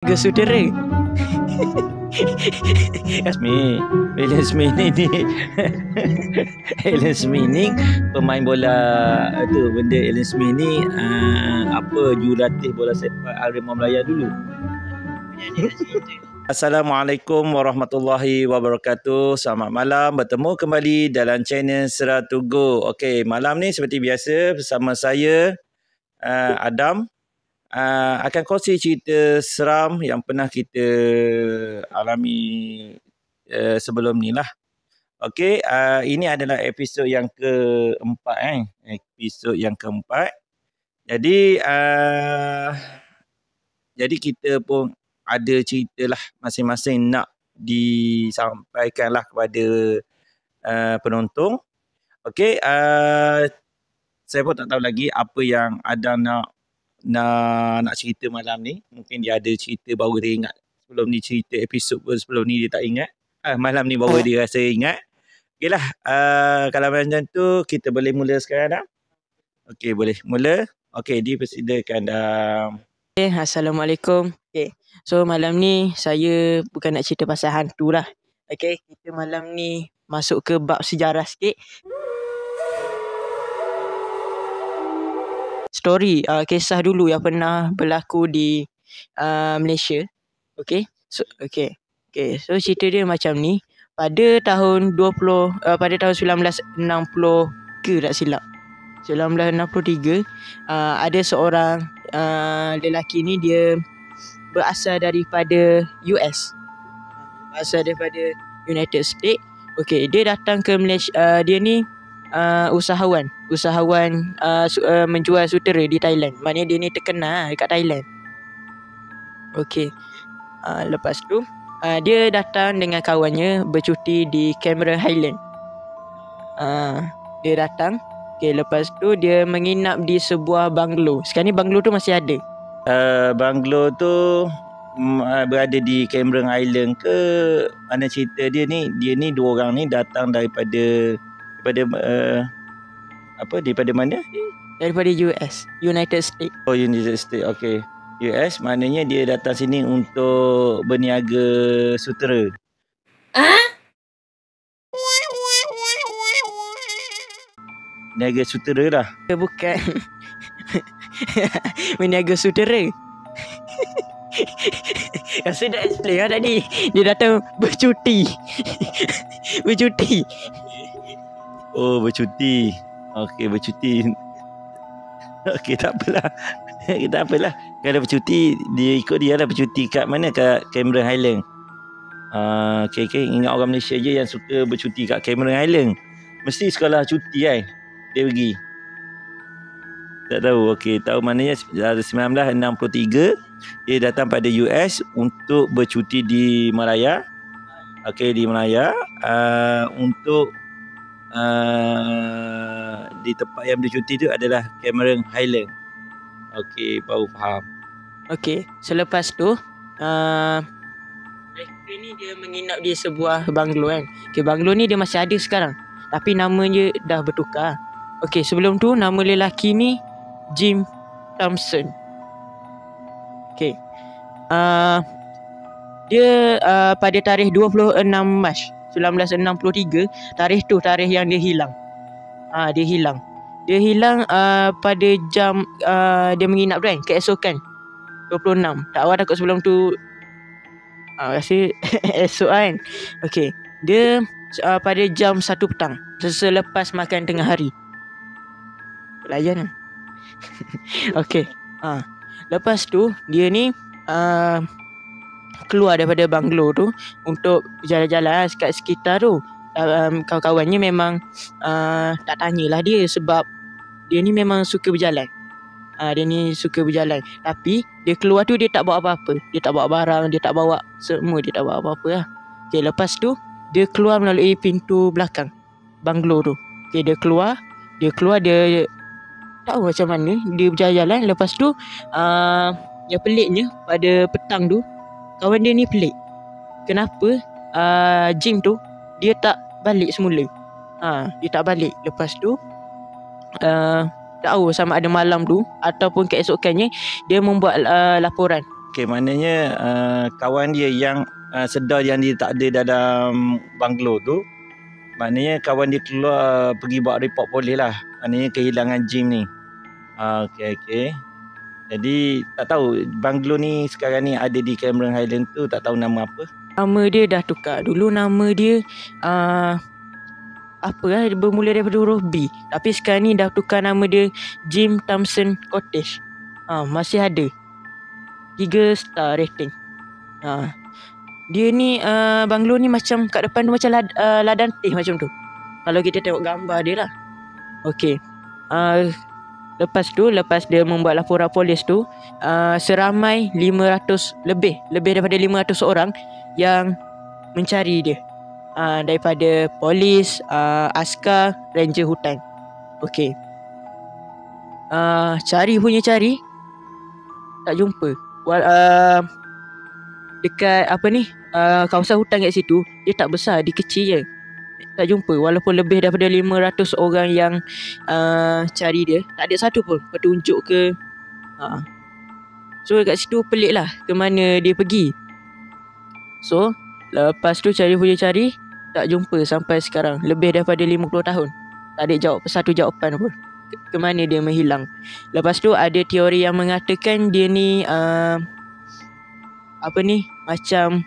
Sutera. Alan Smith ni Alan Smith ni pemain bola tu. Benda Alan Smith ni jurulatih bola sepak Harimau Melaya dulu. Assalamualaikum warahmatullahi wabarakatuh. Selamat malam, bertemu kembali dalam channel Sera To Go. Okey, malam ni seperti biasa bersama saya Adam akan kongsi cerita seram yang pernah kita alami sebelum ni lah. Okey, ini adalah episod yang keempat episod yang keempat. Jadi kita pun ada cerita lah masing-masing nak disampaikan lah kepada penonton. Okey, saya pun tak tahu lagi apa yang ada nak cerita malam ni. Mungkin dia ada cerita baru dia ingat. Sebelum ni cerita episod pun sebelum ni dia tak ingat. Malam ni baru dia rasa ingat. Okey lah, kalau macam tu kita boleh mula sekarang dah. Okey, boleh mula. Okey, dipersilakan dah. Assalamualaikum. Okay. So malam ni saya bukan nak cerita pasal hantu lah. Okay, kita malam ni masuk ke bab sejarah sikit. Story, kisah dulu yang pernah berlaku di Malaysia. Okay. So cerita dia macam ni. Pada tahun 1960 ke tak silap, 1963, ada seorang lelaki ni, dia berasal daripada US. Asal daripada United States. Okey, dia datang ke Malaysia. Dia ni usahawan menjual sutera di Thailand. Maknanya dia ni terkenal dekat Thailand. Okey. Lepas tu dia datang dengan kawannya bercuti di Cameron Highland. Dia datang. Okay, lepas tu dia menginap di sebuah banglo. Sekarang ni banglo tu masih ada. Banglo tu berada di Cameron Island ke mana cerita dia ni? Dia ni dua orang ni datang daripada mana? Daripada US, United States. Oh, United States. Okey. US maknanya dia datang sini untuk berniaga sutera. Niaga sutera dah. Bukan. Berniaga sutera. Saya dah explain lah tadi. Dia datang bercuti. Bercuti. Oh, bercuti. Okey, bercuti. Okey, tak apalah. Tak apalah. Kalau bercuti, dia ikut dia lah. Bercuti kat mana? Kat Cameron Highland. Okay. Ingat orang Malaysia je yang suka bercuti kat Cameron Highland. Mesti sekolah cuti kan dia pergi. Tak tahu. Okey, tahu maknanya 1963 dia datang pada US untuk bercuti di Malaya. Okey, di Malaya untuk di tempat yang dia cuti tu adalah Cameron Highland. Okey, baru faham. Okey, selepas tu mereka ni dia menginap di sebuah banglo kan. Okey, banglo ni dia masih ada sekarang, tapi namanya dah bertukar. Okey, sebelum tu nama lelaki ni Jim Thompson. Okey. Dia pada tarikh 26 Mac 1963, tarikh yang dia hilang. Dia hilang pada jam dia menginap tu kan, keesokan 26. Tak awal takut sebelum tu rasa esok kan. Okey, dia pada jam 1 petang selepas makan tengah hari. Layan lah. Okey. Lepas tu dia ni keluar daripada banglo tu untuk jalan-jalan kat sekitar tu. Kawan-kawannya memang tak tanyalah dia, sebab dia ni memang suka berjalan. Tapi dia keluar tu dia tak bawa apa-apa. Dia tak bawa barang, dia tak bawa semua, dia tak bawa apa-apa lah. Okay, lepas tu dia keluar melalui pintu belakang banglo tu. Okay, dia keluar tahu macam mana dia berjalan-jalan. Lepas tu yang peliknya pada petang tu, kawan dia ni pelik. Kenapa Jim tu dia tak balik semula. Dia tak balik. Lepas tu tak tahu sama ada malam tu ataupun keesokannya dia membuat laporan Okey, maknanya kawan dia yang sedar yang dia tak ada dalam banglo tu, maknanya kawan dia keluar pergi buat report polis lah. Maknanya kehilangan Jim ni. Okey. Jadi tak tahu banglo ni sekarang ni ada di Cameron Highland tu, tak tahu nama apa. Nama dia dah tukar. Dulu nama dia bermula daripada huruf B. Tapi sekarang ni dah tukar nama dia Jim Thompson Cottage. Masih ada 3 star rating. Dia ni banglo ni macam kat depan tu macam ladang teh macam tu. Kalau kita tengok gambar dia lah. Okey. Lepas dia membuat laporan polis tu, seramai 500 lebih daripada 500 orang yang mencari dia. Daripada polis, askar, ranger hutan. Okey. Cari tak jumpa. Dekat kawasan hutan kat situ, dia tak besar, dia kecil je. Tak jumpa. Walaupun lebih daripada 500 orang yang cari dia, tak ada satu pun petunjuk ke. So kat situ pelik lah ke mana dia pergi. So lepas tu cari, tak jumpa sampai sekarang. Lebih daripada 50 tahun, tak ada satu jawapan pun ke mana dia menghilang. Lepas tu ada teori yang mengatakan dia ni macam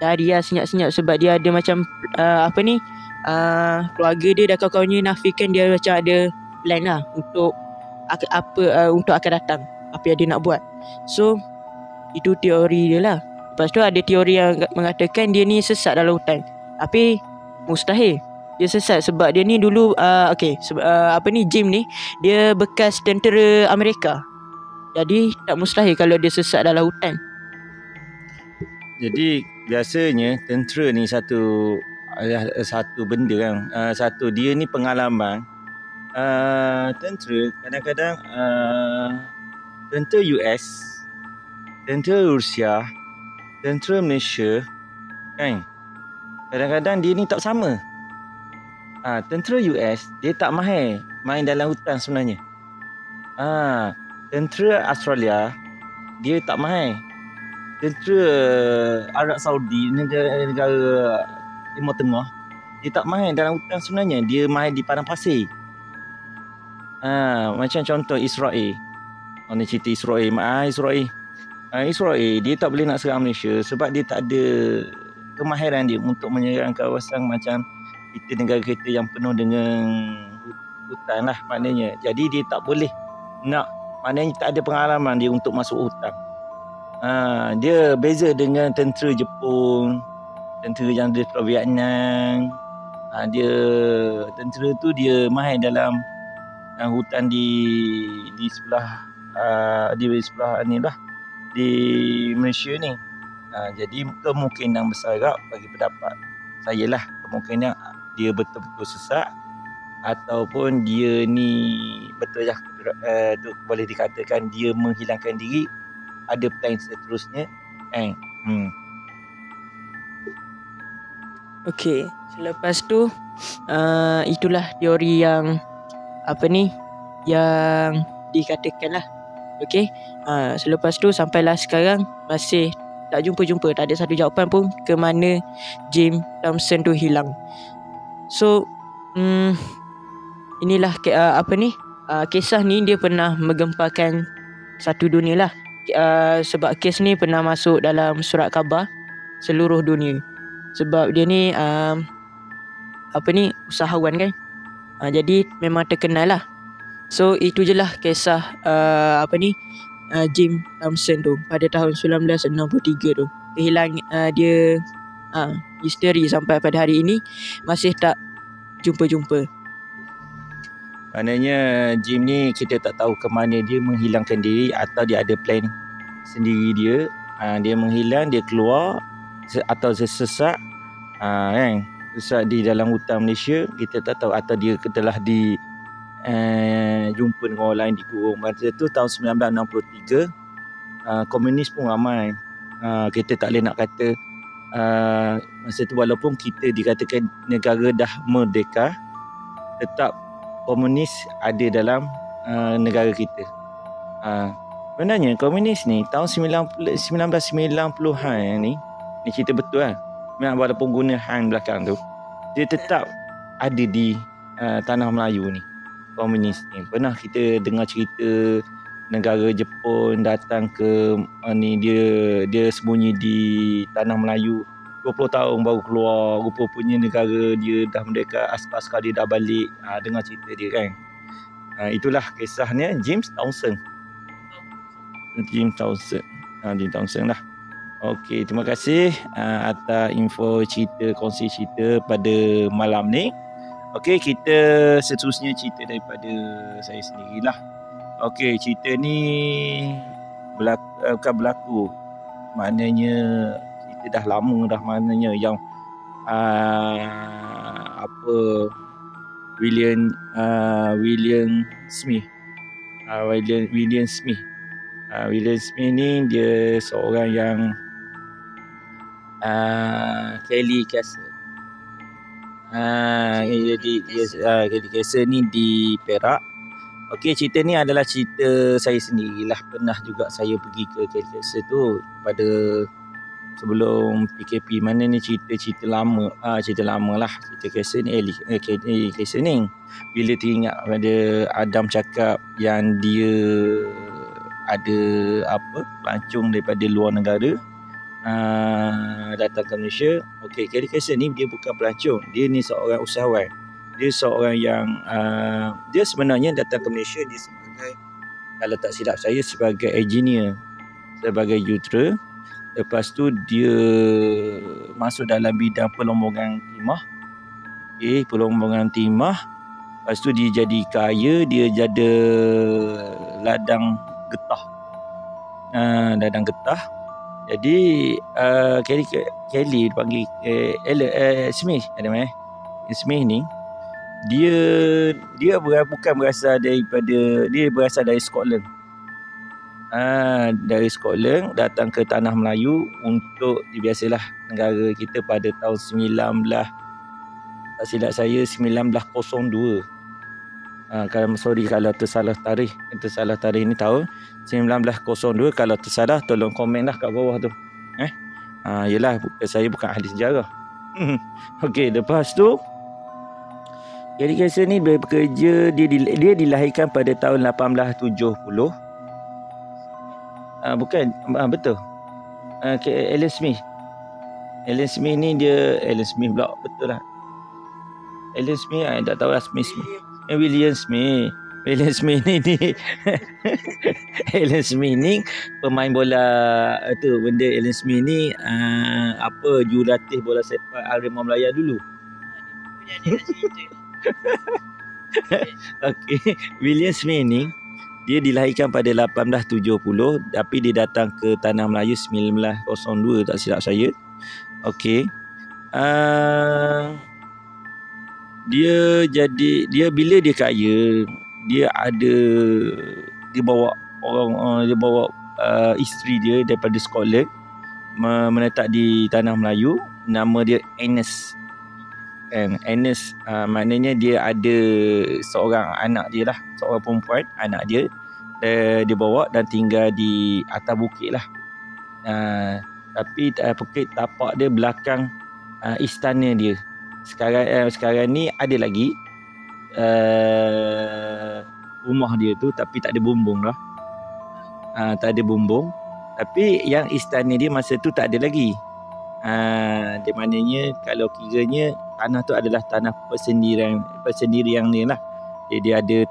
daria senyap-senyap, sebab dia ada macam keluarga dia dan kawan-kawannya nafikan dia macam ada plan lah untuk untuk akan datang, apa yang dia nak buat. So itu teori dia lah. Lepas tu ada teori yang mengatakan dia ni sesat dalam hutan. Tapi mustahil dia sesat, sebab dia ni dulu Jim ni dia bekas tentera Amerika. Jadi tak mustahil kalau dia sesat dalam hutan. Jadi biasanya tentera ni satu benda kan. Satu, dia ni pengalaman. Tentera kadang-kadang tentera US, tentera Rusia, tentera Malaysia kan, kadang-kadang dia ni tak sama. Tentera US dia tak mahir main dalam hutan sebenarnya. Tentera Australia dia tak mahir. Tentera Arab Saudi, negara Timur Tengah, dia tak mahir dalam hutan sebenarnya. Dia mahir di padang pasir. Macam contoh Israel. Orang cerita Israel. Israel dia tak boleh nak serang Malaysia sebab dia tak ada kemahiran dia untuk menyerang kawasan macam kita, negara kita yang penuh dengan hutan lah maknanya. Jadi dia tak boleh nak, maknanya tak ada pengalaman dia untuk masuk hutan. Dia beza dengan tentera Jepun, tentera yang dari Vietnam. Tentera tu dia mahir dalam hutan di sebelah ni lah, di Malaysia ni. Jadi kemungkinan besar agak bagi pendapat saya lah, kemungkinan dia betul-betul sesak ataupun dia ni betul lah tu boleh dikatakan dia menghilangkan diri, ada plan seterusnya. Okey, selepas tu itulah teori yang yang dikatakan lah. Okey, selepas tu sampailah sekarang masih tak jumpa, tak ada satu jawapan pun ke mana Jim Thompson tu hilang. So inilah kisah ni dia pernah menggemparkan satu dunia lah. Sebab kes ni pernah masuk dalam surat khabar seluruh dunia. Sebab dia ni usahawan kan. Jadi memang terkenal lah. So itu je lah kisah Jim Thompson tu pada tahun 1963 tu. Kehilang dia misteri sampai pada hari ini masih tak jumpa. Maknanya Jim ni kita tak tahu ke mana dia menghilangkan diri atau dia ada plan sendiri dia. Dia menghilang, dia keluar atau sesat kan, sesat di dalam hutan Malaysia, kita tak tahu, atau dia telah jumpa dengan orang lain dikurung. Masa tu tahun 1963, komunis pun ramai. Kita tak boleh nak kata masa tu walaupun kita dikatakan negara dah merdeka, tetap komunis ada dalam negara kita. Sebenarnya komunis ni tahun 1990-an ni cerita betul lah. Walaupun guna hang belakang tu, dia tetap ada di tanah Melayu ni. Komunis ni pernah kita dengar cerita negara Jepun datang ke ni, dia sembunyi di tanah Melayu 20 tahun baru keluar. Rupa-rupanya negara dia dah merdeka, askar-askar dia dah balik. Dengar cerita dia kan. Itulah kisahnya James Townsend lah. Okey, terima kasih atas info cerita, kongsi cerita pada malam ni. Okey, kita seterusnya cerita daripada saya sendirilah. Okey, cerita ni bukan berlaku. Maknanya cerita dah lama dah, maknanya yang William Smith. William Smith ni dia seorang yang Kelly Castle. Kelly Castle ni di Perak. Okey, cerita ni adalah cerita saya sendirilah. Pernah juga saya pergi ke Kelly Castle tu pada sebelum PKP. Mana ni cerita lama. Cerita lama lah. Cerita Castle ni, Castle ni. Bila teringat pada Adam cakap yang dia ada pelancong daripada luar negara datang ke Malaysia. Okey, Kelly Castle ni dia bukan pelancong. Dia ni seorang usahawan. Dia seorang yang dia sebenarnya datang ke Malaysia dia sebagai, kalau tak silap saya, sebagai engineer, sebagai jurutera. Lepas tu dia masuk dalam bidang pelombongan timah. Pelombongan timah. Lepas tu dia jadi kaya, dia jadi ladang getah. Ladang getah. Jadi Kelly panggil Smith, Smith ni dia bukan berasal daripada, dia berasal dari Scotland. Dari Scotland datang ke tanah Melayu untuk, biasalah negara kita pada tahun tak silap saya 1902. Kalau tersalah tarikh ni tahun 1902. Kalau tersalah tolong komen lah kat bawah tu. Yelah, saya bukan ahli sejarah. Okey, lepas tu Kelly Castle ni bekerja, dia dilahirkan pada tahun 1870. Betul. Alan Smith. Alan Smith ni dia Alan Smith pula, betul lah. Alan Smith tak tahu lah Smith. William Smith ni Alan Smith ni pemain bola tu. Benda Alan Smith ni jurulatih bola sepak Harimau Melaya dulu. Okey, William Smith ni dia dilahirkan pada 1870, tapi dia datang ke tanah Melayu 1902 tak silap saya. Okey. Dia bila dia kaya, dia bawa isteri dia daripada Scotland menetap di tanah Melayu. Nama dia Ernest. Maknanya dia ada seorang anak dia lah, seorang perempuan, anak dia bawa dan tinggal di atas bukit lah. Tapi bukit tapak dia belakang istana dia. Sekarang ni ada lagi rumah dia tu, tapi tak ada bumbung lah. Tak ada bumbung. Tapi yang istana dia masa tu tak ada lagi. Dia maknanya kalau kiranya tanah tu adalah tanah persendirian dia lah. Dia ada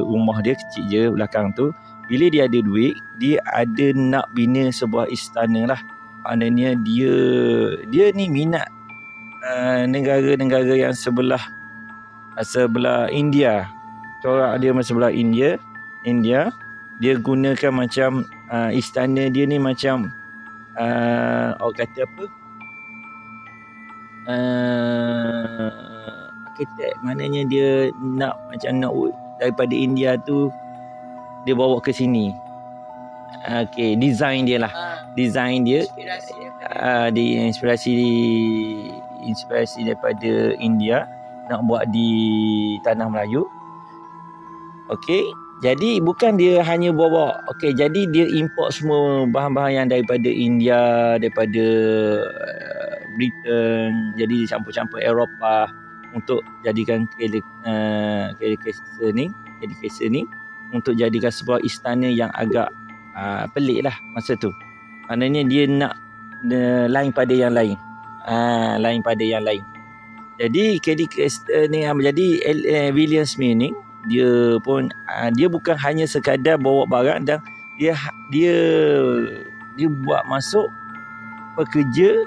rumah dia kecil je belakang tu. Bila dia ada duit, dia ada nak bina sebuah istana lah. Maknanya dia ni minat negara-negara yang sebelah India. Corak dia sebelah India. Dia gunakan macam istana dia ni macam orang kata apa, arkitek. Maknanya dia nak daripada India tu dia bawa ke sini. Okey, design dia lah. Design dia inspirasi daripada India, nak buat di tanah Melayu. Okey, Jadi bukan dia hanya bawa, okey, jadi dia import semua bahan-bahan yang daripada India, daripada Britain, jadi dicampur-campur Eropah untuk jadikan Kelly Caesar ni untuk jadikan sebuah istana yang agak pelik lah masa tu. Maknanya dia nak lain pada yang lain. Lain pada yang lain. Jadi Kelly Caesar ni jadi William Smith ni dia pun dia bukan hanya sekadar bawa barang, dan dia buat masuk pekerja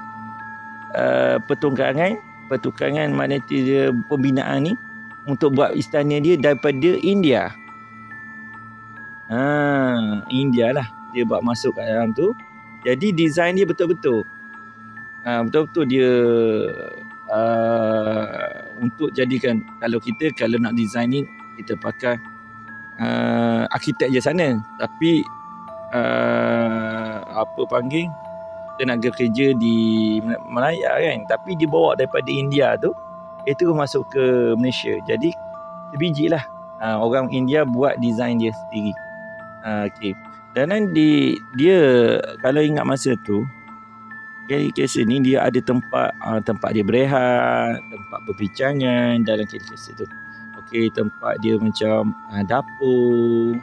pertukangan mana dia pembinaan ni untuk buat istana dia daripada India. India lah dia buat masuk kat dalam tu. Jadi design dia betul-betul betul-betul dia untuk jadikan, kalau nak design ni kita pakai arkitek je sana, tapi tenaga kerja di Melaya kan, tapi dibawa daripada India tu, itu masuk ke Malaysia. Jadi sebiji lah orang India buat design dia sendiri. Okey. Dan dia kalau ingat masa tu Kelly Caesar ni dia ada tempat dia berehat, tempat perbincangan dalam Kelly Caesar tu. Okey, tempat dia macam dapur.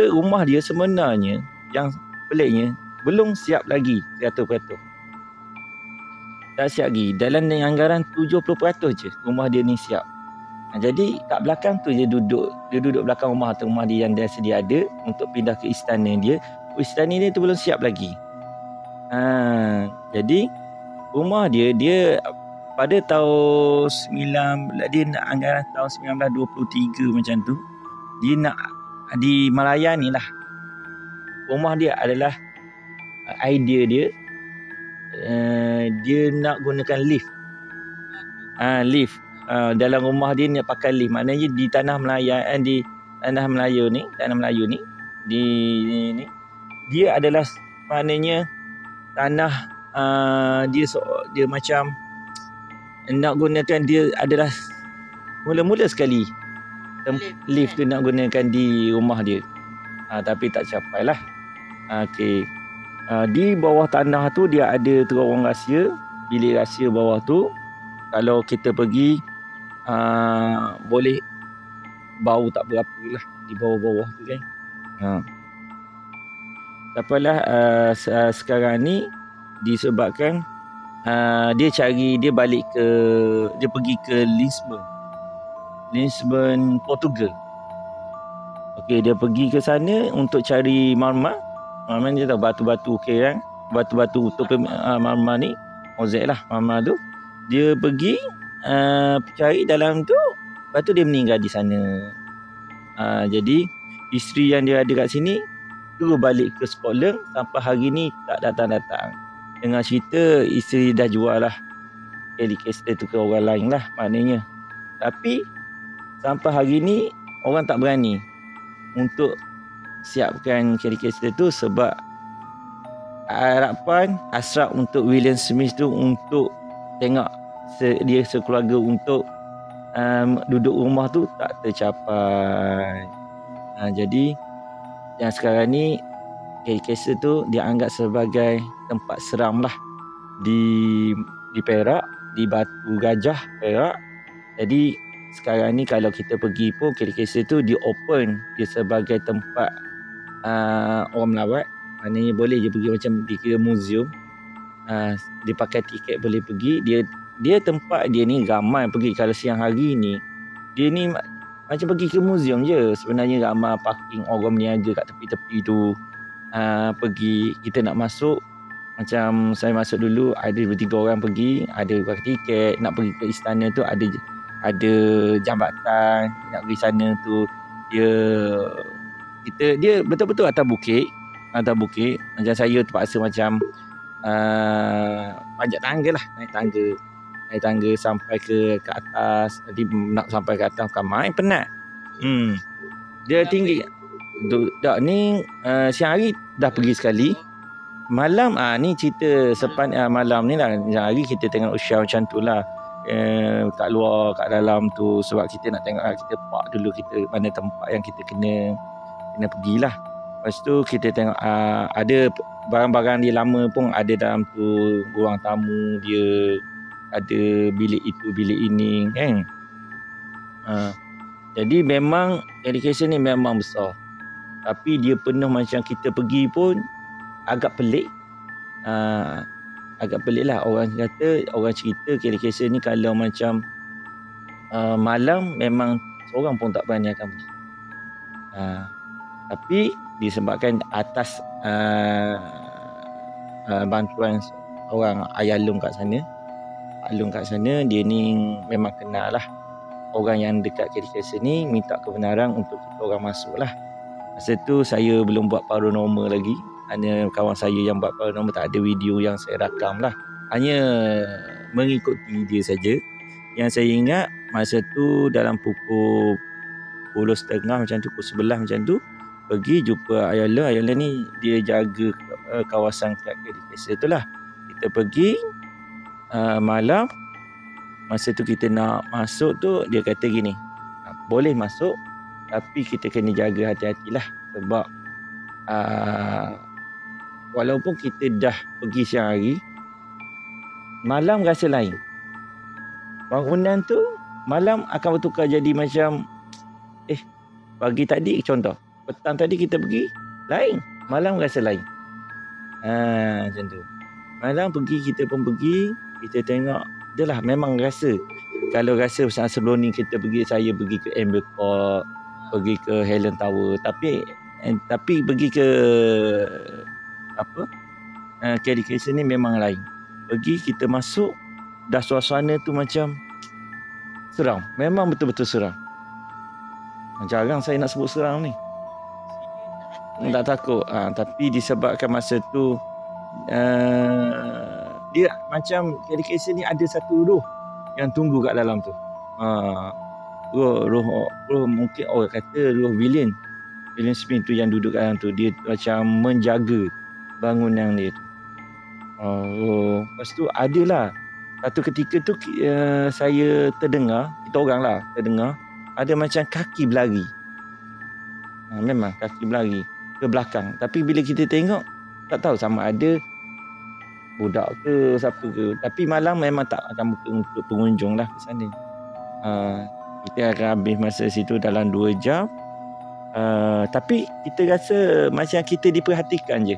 Rumah dia sebenarnya yang peliknya belum siap lagi 100%. Tak siap lagi. Dalam anggaran 70% je rumah dia ni siap. Jadi kat belakang tu dia duduk belakang rumah tu, rumah dia yang dah sedia ada untuk pindah ke istana dia. Istana dia tu belum siap lagi. Jadi rumah dia pada tahun dia nak anggaran tahun 1923 macam tu, dia nak di Malaya ni lah. Rumah dia adalah idea dia dia nak gunakan lift. Lift. Dalam rumah dia nak pakai lift. Maknanya di tanah Melayu ni dia adalah maknanya tanah dia macam nak gunakan, dia adalah mula-mula sekali lift tu nak gunakan di rumah dia. Tapi tak capai lah. Okey. Di bawah tanah tu dia ada terowong rahsia, bilik rahsia bawah tu. Kalau kita pergi boleh bau tak berapa lah di bawah-bawah tu kan. Tapalah sekarang ni disebabkan dia pergi ke Lisbon, Portugal. Okey, dia pergi ke sana untuk cari marmar. Marmar dia tahu batu-batu, okey kan. Batu-batu untuk marmar ni, mozaik lah marmar tu. Dia pergi cari dalam tu, lepas tu dia meninggal di sana. Jadi isteri yang dia ada kat sini terus balik ke Scotland sampai hari ni tak datang-datang. Dengan cerita isteri dah jual lah Kelly Caesar tu ke orang lain lah maknanya. Tapi sampai hari ni orang tak berani untuk siapkan Kelly Caesar tu, sebab harapan hasrat untuk William Smith tu untuk tengok dia sekeluarga untuk duduk rumah tu tak tercapai. Jadi yang sekarang ni Kelly Caesar tu dianggap sebagai tempat seram lah di Perak, di Batu Gajah Perak. Jadi sekarang ni kalau kita pergi pun Kelly Caesar tu dia open, dia sebagai tempat orang melawat. Maknanya boleh je pergi, macam dikira museum. Dia pakai tiket boleh pergi. Dia tempat dia ni ramai pergi. Kalau siang hari ni dia ni macam pergi ke museum je. Sebenarnya ramai parking orang berniaga kat tepi-tepi tu. Pergi, kita nak masuk, macam saya masuk dulu ada 2-3 orang pergi, ada pakai tiket. Nak pergi ke istana tu ada jambatan nak pergi sana tu. Dia betul-betul atas bukit. Macam saya terpaksa macam panjat tangga lah, naik tangga sampai ke atas. Jadi nak sampai ke atas bukan main, penat. Dia tinggi. Dak ni siang hari dah pergi sekali. Malam ni cerita malam ni lah. Siang hari kita tengok show macam tu lah. kat luar, kat dalam tu, sebab kita nak tengok kita park dulu kita mana tempat yang kita kena pergilah. Lepas tu kita tengok ada barang-barang dia lama pun ada dalam tu, ruang tamu dia, ada bilik itu, bilik ini kan. Jadi memang education ni memang besar. Tapi dia penuh macam kita pergi pun agak pelik. Agak pelik lah orang cerita education ni kalau macam malam memang seorang pun tak berani akan pergi. Tapi disebabkan atas bantuan orang Ayah Long kat sana, Pak Long kat sana, dia ni memang kenal lah orang yang dekat KDKS ni, minta kebenaran untuk kita orang masuk lah. Masa tu saya belum buat paranormal lagi, hanya kawan saya yang buat paranormal, tak ada video yang saya rakam lah, hanya mengikuti dia saja. Yang saya ingat masa tu dalam pukul 10.30 macam tu, pukul 11 macam tu, pergi jumpa Ayah Long ni dia jaga kawasan kat KDKS tu lah. Kita pergi malam, masa tu kita nak masuk tu, dia kata gini, boleh masuk tapi kita kena jaga hati-hatilah, sebab walaupun kita dah pergi siang hari, malam rasa lain. Bangunan tu malam akan bertukar jadi macam pagi tadi contoh, petang tadi kita pergi lain, malam rasa lain. Macam tu. Malam pergi, kita pun pergi, kita tengok adalah memang rasa. Kalau rasa sebelum ni kita pergi, saya pergi ke Amber Court, pergi ke Helen Tower, tapi pergi ke KDKS ni memang lain. Pergi kita masuk, dah suasana tu macam seram. Memang betul-betul seram. Jarang saya nak sebut seram ni. Tak takut. Tapi disebabkan masa tu dia macam KDKS ni ada satu roh yang tunggu kat dalam tu. Roh mungkin orang kata roh William Smith tu yang duduk kat dalam tu. Dia macam menjaga bangunan dia tu. Lepas tu adalah satu ketika tu saya terdengar, kita orang lah terdengar, ada macam kaki berlari. Memang kaki berlari ke belakang. Tapi bila kita tengok, tak tahu sama ada budak ke siapa ke. Tapi malam memang tak akan buka untuk pengunjung lah ke sana. Kita akan habis masa situ dalam 2 jam. Tapi kita rasa macam kita diperhatikan je.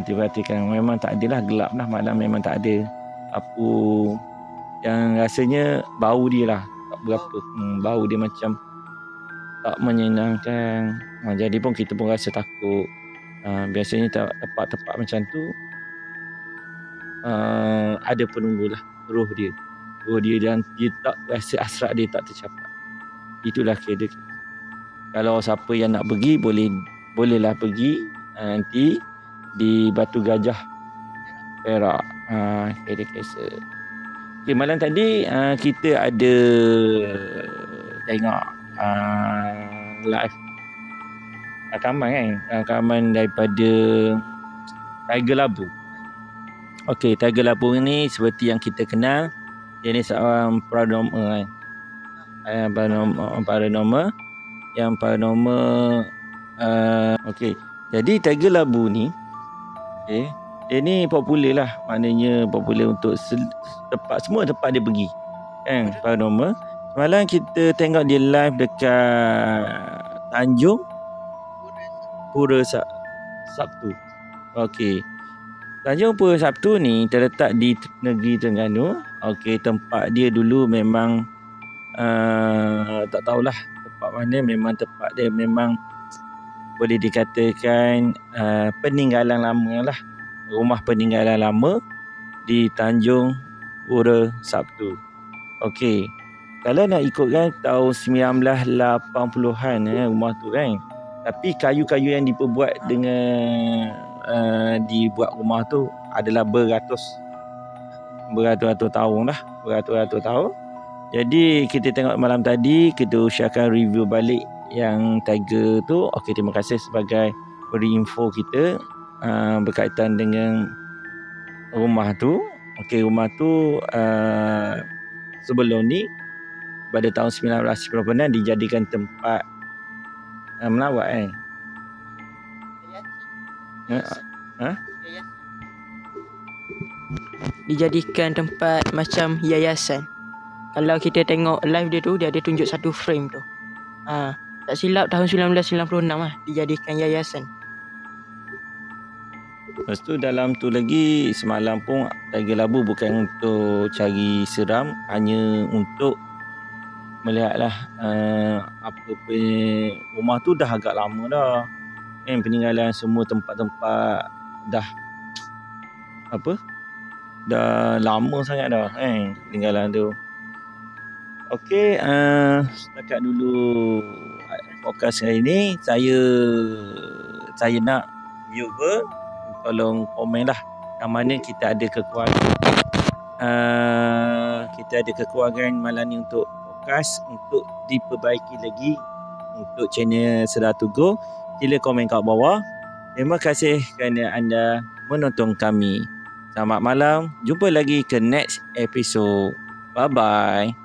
Diperhatikan. Memang tak adalah gelap lah malam, memang tak ada apa yang rasanya bau dia lah tak berapa. Bau dia macam tak menyenangkan. Jadi pun kita pun rasa takut. Biasanya tempat-tempat macam tu ada penunggu lah, roh dia dan dia tak rasa hasrat dia tak tercapai. Itulah kira. Kalau siapa yang nak pergi bolehlah pergi nanti di Batu Gajah Perak, KDKS. Okay, malam tadi kita ada tengok live rakaman daripada Tiger Labu. Okey, Tiger Labu ni seperti yang kita kenal, dia ni seorang paranormal okey. Jadi Tiger Labu ni dia ni popular lah, maknanya popular untuk semua tempat dia pergi kan, paranormal. Semalam kita tengok dia live dekat Tanjung Pura Sabtu. Okey, Tanjung Pura Sabtu ni terletak di negeri Terengganu. Okey, tempat dia dulu memang tak tahulah tempat mana, memang tempat dia memang boleh dikatakan peninggalan lama lah, rumah peninggalan lama di Tanjung Pura Sabtu. Okey, kalau nak ikutkan tahun 1980-an rumah tu kan, tapi kayu-kayu yang diperbuat dengan dibuat rumah tu adalah beratus-ratus tahun lah, beratus-ratus tahun. Jadi kita tengok malam tadi, kita usahakan review balik yang Tiger tu. Okey, terima kasih sebagai beri info kita berkaitan dengan rumah tu. Okey, rumah tu sebelum ni pada tahun 1996 dijadikan tempat melawat kan. Dijadikan tempat macam yayasan. Kalau kita tengok live dia tu, dia ada tunjuk satu frame tu. Tak silap tahun 1996 lah dijadikan yayasan. Lepas tu dalam tu lagi semalam pun Tiger Labu bukan untuk cari seram, hanya untuk melihatlah apa punya rumah tu dah agak lama dah. Peninggalan semua tempat-tempat dah dah lama sangat dah peninggalan tu. Okey, setakat dulu podcast hari ni. Saya nak viewer tolong komen lah yang mana kita ada kekurangan malam ni untuk podcast, untuk diperbaiki lagi untuk channel Sedar To Go. Sila komen kat bawah. Terima kasih kerana anda menonton kami. Selamat malam. Jumpa lagi ke next episode. Bye bye.